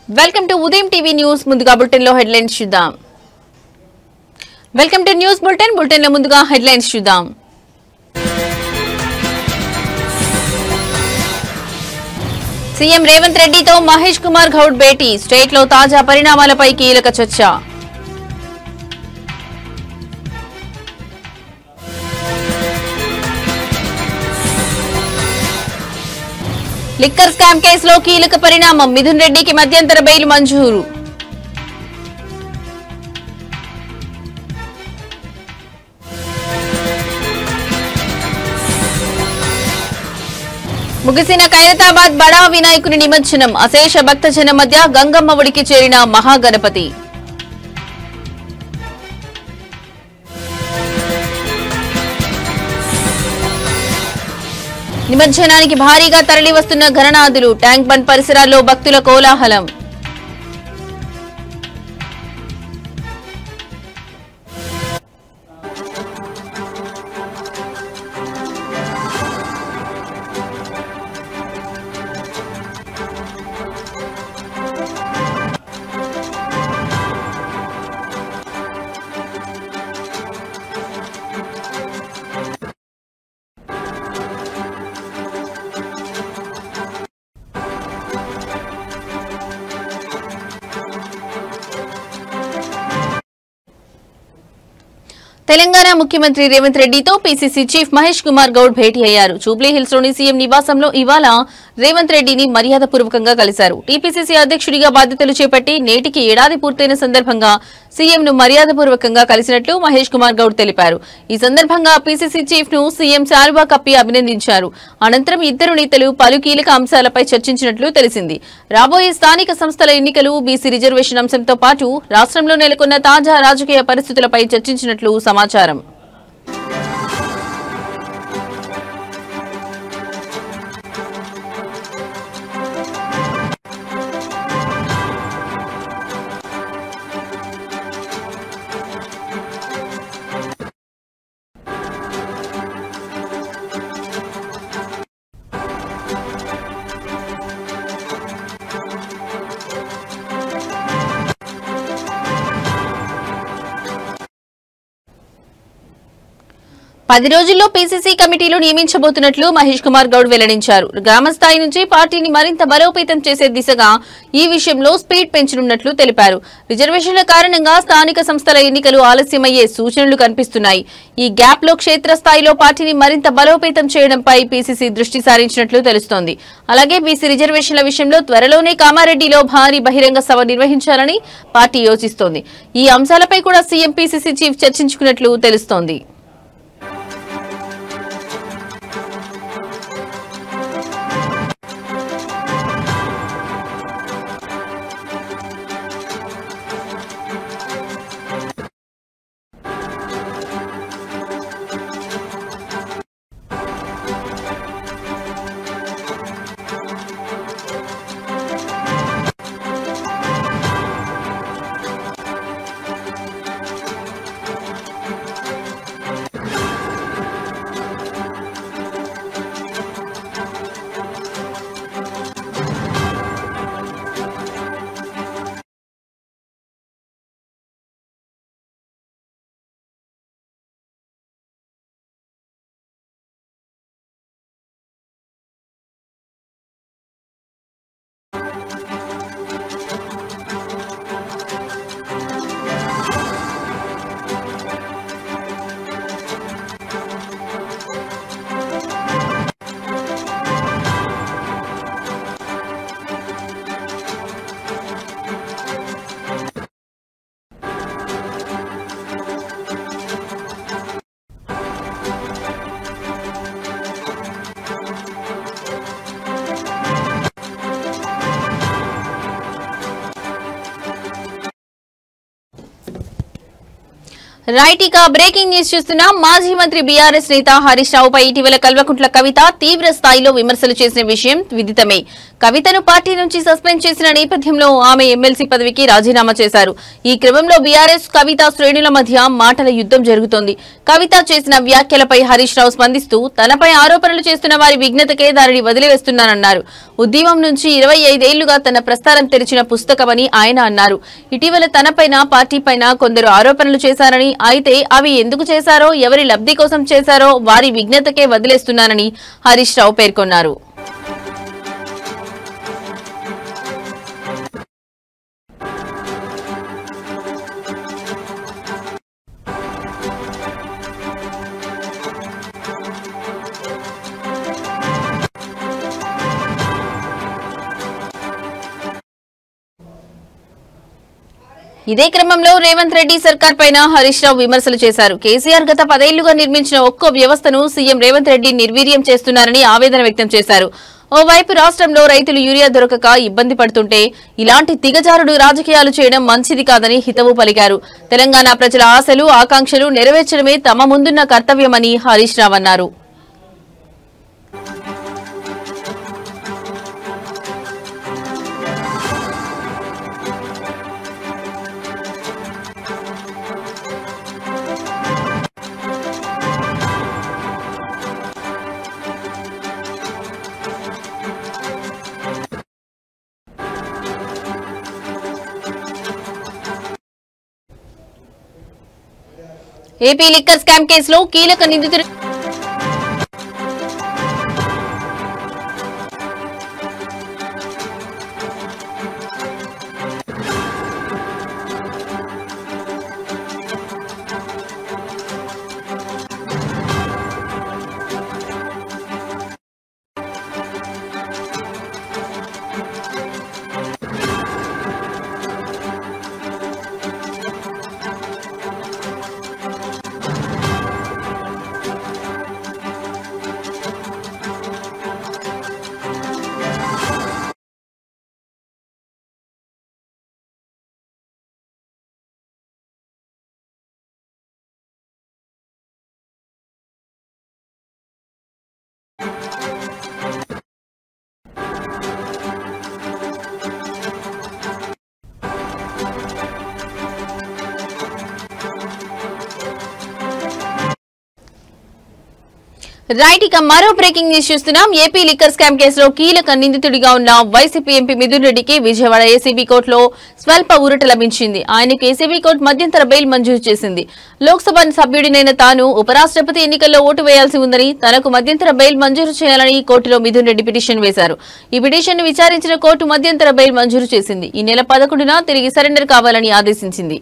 Welcome to ఉదయం TV news. ముందుగా bulletin లో హెడ్లైన్స్ చూద్దాం. వెల్కమ్ టు న్యూస్ బులెటిన్ లో ముందుగా హెడ్లైన్స్ చూద్దాం. సీఎం రేవంత్ రెడ్డితో మహేష్ కుమార్ గౌడ్ భేటీ. స్టేట్ లో తాజా పరిణామాలపై కీలక చర్చ. లిక్కర్ స్కామ్ కేసులో కీలక పరిణామం. మిథున్ రెడ్డికి మధ్యంతర బెయిల్ మంజూరు. ముగిసిన ఖైరతాబాద్ బడా వినాయకుని నిమజ్జనం. అశేష భక్తజనం మధ్య గంగమ్మ ఒడికి చేరిన మహాగణపతి. నిమజ్జనానికి భారీగా తరలి వస్తున్న గణనాథులు. ట్యాంక్ బండ్ పరిసరాల్లో భక్తుల కోలాహలం. తెలంగాణ ముఖ్యమంత్రి రేవంత్ రెడ్డితో పీసీసీ చీఫ్ మహేష్ కుమార్ గౌడ్ భేటీ అయ్యారు. జూబ్లీహిల్స్ లోని సీఎం నివాసంలో ఇవాళ రేవంత్ రెడ్డిని మర్యాదపూర్వకంగా కలిశారు. టీపీసీసీ అధ్యక్షుడిగా బాధ్యతలు చేపట్టి నేటికి ఏడాది పూర్తయిన సందర్భంగా సీఎంను మర్యాదపూర్వకంగా కలిసినట్లు మహేష్ కుమార్ గౌడ్ తెలిపారు. ఈ సందర్భంగా పీసీసీ చీఫ్ ను సీఎం శాలువా కప్పి అభినందించారు. అనంతరం ఇద్దరు నేతలు పలు కీలక అంశాలపై చర్చించినట్లు తెలిసింది. రాబోయే స్థానిక సంస్థల ఎన్నికలు, బీసీ రిజర్వేషన్ అంశంతో పాటు రాష్ట్రంలో నెలకొన్న తాజా రాజకీయ పరిస్థితులపై చర్చించినట్లు సమాచారం. పది రోజుల్లో పీసీసీ కమిటీలు నియమించబోతున్నట్లు మహేష్ కుమార్ గౌడ్ వెల్లడించారు. గ్రామస్థాయి నుంచి పార్టీని మరింత బలోపేతం చేసే దిశగా ఈ విషయంలో స్పీడ్ పెంచనున్నట్లు తెలిపారు. రిజర్వేషన్ల కారణంగా స్థానిక సంస్థల ఎన్నికలు ఆలస్యమయ్యే సూచనలు కనిపిస్తున్నాయి. ఈ గ్యాప్ లో క్షేత్రస్థాయిలో పార్టీని మరింత బలోపేతం చేయడంపై పీసీసీ దృష్టి సారించినట్లు తెలుస్తోంది. అలాగే బీసీ రిజర్వేషన్ల విషయంలో త్వరలోనే కామారెడ్డిలో భారీ బహిరంగ సభ నిర్వహించాలని పార్టీ యోచిస్తోంది. ఈ అంశాలపై కూడా సీఎం పీసీసీ చీఫ్ చర్చించుకున్నట్లు తెలుస్తోంది. రైట్ ఇక బ్రేకింగ్ న్యూస్ చూస్తున్నాం. మాజీ మంత్రి బీఆర్ఎస్ నేత హరీష్ రావుపై ఇటీవల కల్వకుంట్ల కవిత తీవ్ర స్థాయిలో విమర్శలు చేసిన విషయం విదితమే. కవితను పార్టీ నుంచి సస్పెండ్ చేసిన నేపథ్యంలో ఆమె ఎమ్మెల్సీ పదవికి రాజీనామా చేశారు. ఈ క్రమంలో బీఆర్ఎస్ కవిత శ్రేణుల మధ్య మాటల యుద్ధం జరుగుతోంది. కవిత చేసిన వ్యాఖ్యలపై హరీష్ రావు స్పందిస్తూ తనపై ఆరోపణలు చేస్తున్న వారి విఘ్నతకే దానిని వదిలివేస్తున్నానన్నారు. ఉద్యమం నుంచి 25 ఏళ్లుగా తన ప్రస్థానం తెరిచిన పుస్తకమని ఆయన అన్నారు. ఇటీవల తనపైన పార్టీపైన కొందరు ఆరోపణలు చేశారని, అయితే అవి ఎందుకు చేశారో, ఎవరి లబ్ధి కోసం చేశారో వారి విఘ్నతకే వదిలేస్తున్నానని హరీష్ రావు పేర్కొన్నారు. ఇదే క్రమంలో రేవంత్ రెడ్డి సర్కార్ పైన హరీష్ రావు విమర్శలు చేశారు. కేసీఆర్ గత 10 ఏళ్లుగా నిర్మించిన ఒక్కో వ్యవస్థను సీఎం రేవంత్ రెడ్డి నిర్వీర్యం చేస్తున్నారని ఆవేదన వ్యక్తం చేశారు. ఓవైపు రాష్ట్రంలో రైతులు యూరియా దొరకక ఇబ్బంది పడుతుంటే ఇలాంటి దిగజారుడు రాజకీయాలు చేయడం మంచిది కాదని హితవు పలికారు. తెలంగాణ ప్రజల ఆశలు, ఆకాంక్షలు నెరవేర్చడమే తమ ముందున్న కర్తవ్యమని హరీష్ రావు అన్నారు. ఏపీ లిక్కర్ స్కామ్ కేసులో కీలక నిందితుడు రైట్ ఇక మరో బ్రేకింగ్ న్యూస్ చూస్తున్నాం. ఏపీ లిక్కర్ స్కామ్ కేసులో కీలక నిందితుడిగా ఉన్న వైసీపీ ఎంపీ మిథున్ రెడ్డికి విజయవాడ ఏసీబీ కోర్టులో స్వల్ప ఊరట లభించింది. ఆయనకు ఏసీబీ కోర్టు మధ్యంతర బెయిల్ మంజూరు చేసింది. లోక్సభ సభ్యుడినైన తాను ఉపరాష్ట్రపతి ఎన్నికల్లో ఓటు వేయాల్సి ఉందని, తనకు మధ్యంతర బెయిల్ మంజూరు చేయాలని కోర్టులో మిథున్ రెడ్డి పిటిషన్ వేశారు. ఈ పిటిషన్ ను విచారించిన కోర్టు మధ్యంతర బెయిల్ మంజూరు చేసింది. ఈ నెల 11న తిరిగి సరెండర్ కావాలని ఆదేశించింది.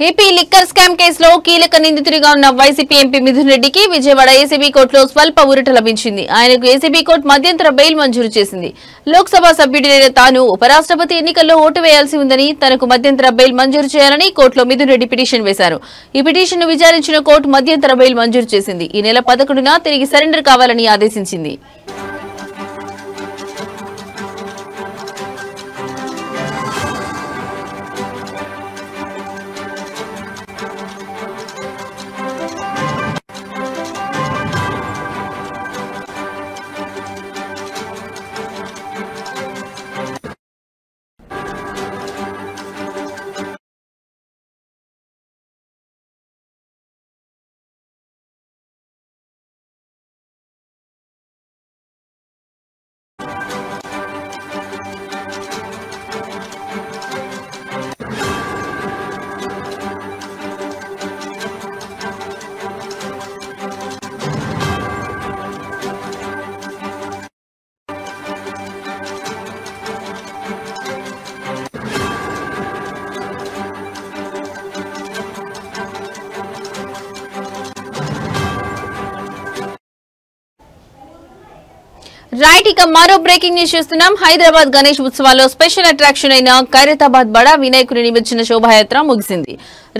ఏపీ లిక్కర్ స్కామ్ కేసులో కీలక నిందితుడిగా ఉన్న వైసీపీ ఎంపీ మిథున్ రెడ్డికి విజయవాడ ఏసీబీ కోర్టులో స్వల్ప ఊరట లభించింది. ఆయనకు ఏసీబీ కోర్టు మధ్యంతర బెయిల్ మంజూరు చేసింది. లోక్సభ సభ్యుడినైన తాను ఉపరాష్ట్రపతి ఎన్నికల్లో ఓటు వేయాల్సి ఉందని, తనకు మధ్యంతర బెయిల్ మంజూరు చేయాలని కోర్టులో మిథున్ రెడ్డి పిటిషన్ వేశారు. ఈ పిటిషన్ ను విచారించిన కోర్టు మధ్యంతర బెయిల్ మంజూరు చేసింది. ఈ నెల 11న తిరిగి సరెండర్ కావాలని ఆదేశించింది. రైట్ ఇక మరో బ్రేకింగ్ న్యూస్ చూస్తున్నాం. హైదరాబాద్ గణేష్ ఉత్సవాల్లో స్పెషల్ అట్రాక్షన్ అయిన ఖైరతాబాద్ బడా వినాయకుని నిమజ్జన శోభాయాత్ర ముగిసింది.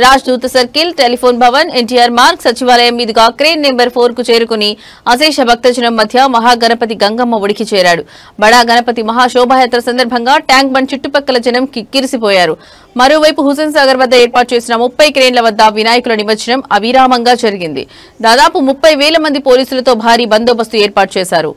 రాజ్దూత సర్కిల్, టెలిఫోన్ భవన్, ఎన్టీఆర్ మార్గ్, సచివాలయం మీదుగా క్రేన్ నెంబర్ 4 కు చేరుకుని అశేష భక్తజనం మధ్య మహాగణపతి గంగమ్మ ఒడికి చేరాడు. బడా గణపతి మహాశోభాయాత్ర సందర్భంగా ట్యాంక్ బండ్ చుట్టుపక్కల జనం కిక్కిరిసిపోయారు. మరోవైపు హుసేన్ సాగర్ వద్ద ఏర్పాటు చేసిన 30 క్రేన్ల వద్ద వినాయకుల నిమజ్జనం అవిరామంగా జరిగింది. దాదాపు 30,000 మంది పోలీసులతో భారీ బందోబస్తు ఏర్పాటు చేశారు.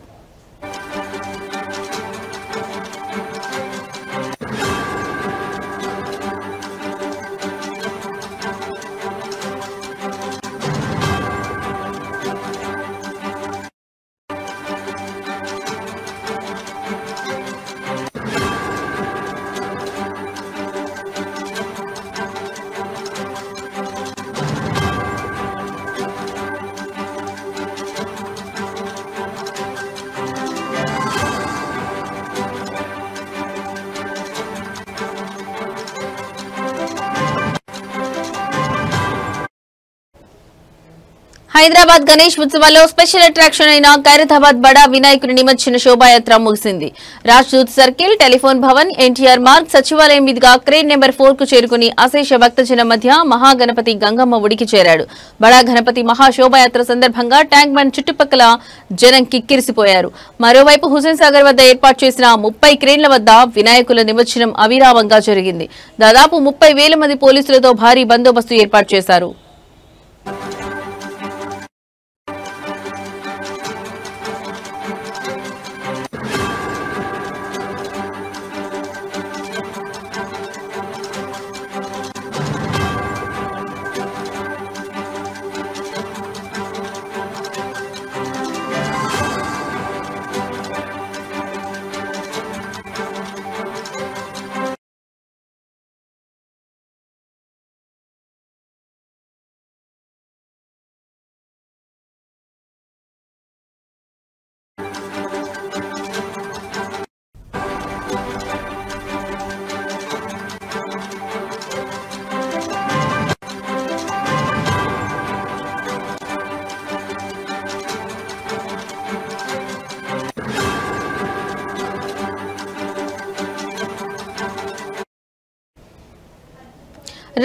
హైదరాబాద్ గణేష్ ఉత్సవాల్లో స్పెషల్ అట్రాక్షన్ అయిన ఖైరతాబాద్ బడా వినాయకుని నిమజ్జన శోభాయాత్ర ముగిసింది. రాజ్దూత్ సర్కిల్, టెలిఫోన్ భవన్, ఎన్టీఆర్ మార్గ్, సచివాలయం మీదుగా క్రేన్ నెంబర్ 4 కు చేరుకుని అశేష భక్తజనం మధ్య మహాగణపతి గంగమ్మ ఒడికి చేరాడు. బడా గణపతి మహాశోభాయాత్ర సందర్భంగా ట్యాంక్ బండ్ చుట్టుపక్కల జనం కిక్కిరిసిపోయారు. మరోవైపు హుసేన్ సాగర్ వద్ద ఏర్పాటు చేసిన 30 క్రేన్ల వద్ద వినాయకుల నిమజ్జనం అవిరామంగా జరిగింది. దాదాపు 30,000 మంది పోలీసులతో భారీ బందోబస్తు ఏర్పాటు చేశారు.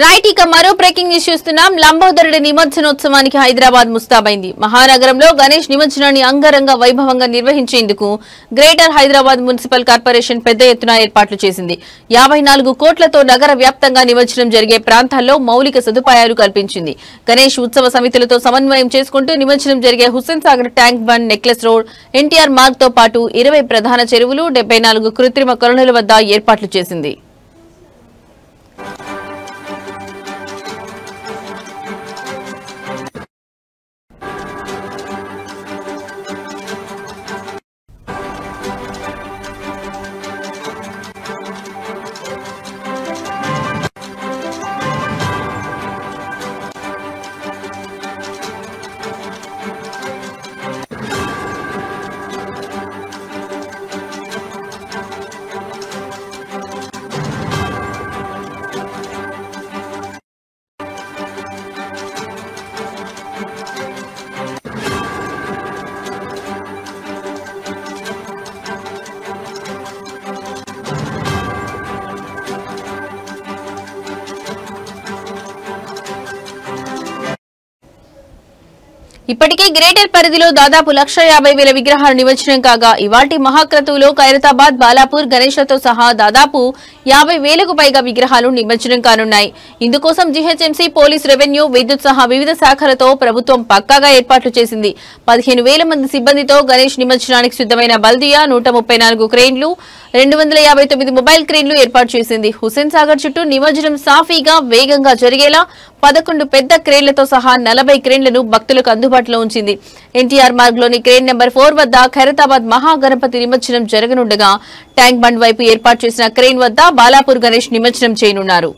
రైట్ ఇక మరో బ్రేకింగ్ న్యూస్ చూస్తున్నాం. లంబోదరుడి నిమజ్జనోత్సవానికి హైదరాబాద్ ముస్తాబైంది. మహానగరంలో గణేష్ నిమజ్జనాన్ని అంగరంగ వైభవంగా నిర్వహించేందుకు గ్రేటర్ హైదరాబాద్ మున్సిపల్ కార్పొరేషన్ పెద్ద ఎత్తున ఏర్పాట్లు చేసింది. 54 కోట్లతో నగర వ్యాప్తంగా నిమజ్జనం జరిగే ప్రాంతాల్లో మౌలిక సదుపాయాలు కల్పించింది. గణేష్ ఉత్సవ సమితులతో సమన్వయం చేసుకుంటూ నిమజ్జనం జరిగే Hussain Sagar, tank bund, necklace road, NTR Marg తో పాటు 20 ప్రధాన చెరువులు, 74 కృత్రిమ కొలనుల వద్ద ఏర్పాట్లు చేసింది. ఇప్పటికే గ్రేటర్ పరిధిలో దాదాపు 1,50,000 విగ్రహాలు నిమజ్జనం కాగా ఇవాల్టి మహాక్రతువులో ఖైరతాబాద్, బాలాపూర్ గణేష్లతో సహా దాదాపు 50,000కు పైగా విగ్రహాలు నిమజ్జనం కానున్నాయి. ఇందుకోసం జీహెచ్ఎంసీ, పోలీస్, రెవెన్యూ, విద్యుత్ సహా వివిధ శాఖలతో ప్రభుత్వం పక్కాగా ఏర్పాట్లు చేసింది. 15,000 మంది సిబ్బందితో గణేష్ నిమజ్జనానికి సిద్ధమైన బల్దియా 134 క్రేన్లు, 259 మొబైల్ క్రేన్లు ఏర్పాటు చేసింది. హుస్సేన్ సాగర్ చుట్టూ నిమజ్జనం సాఫీగా, వేగంగా జరిగేలా 11 పెద్ద క్రేన్లతో సహా 40 క్రేన్లను భక్తులకు అందుబాటులో ఉంచింది. ఎన్టీఆర్ మార్గ్లోని క్రేన్ నెంబర్ 4 వద్ద ఖైరతాబాద్ మహాగణపతి నిమజ్జనం జరగనుండగా ట్యాంక్ బండ్ వైపు ఏర్పాటు చేసిన క్రేన్ వద్ద బాలాపూర్ గణేష్ నిమజ్జనం చేయనున్నారు.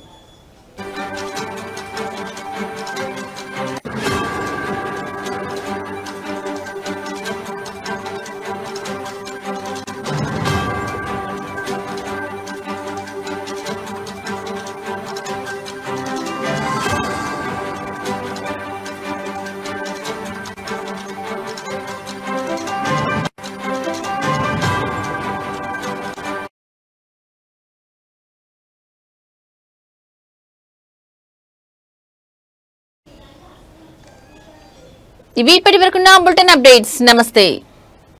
ఇవి ఇప్పటి వరకున్న బులెటిన్ అప్డేట్స్. నమస్తే.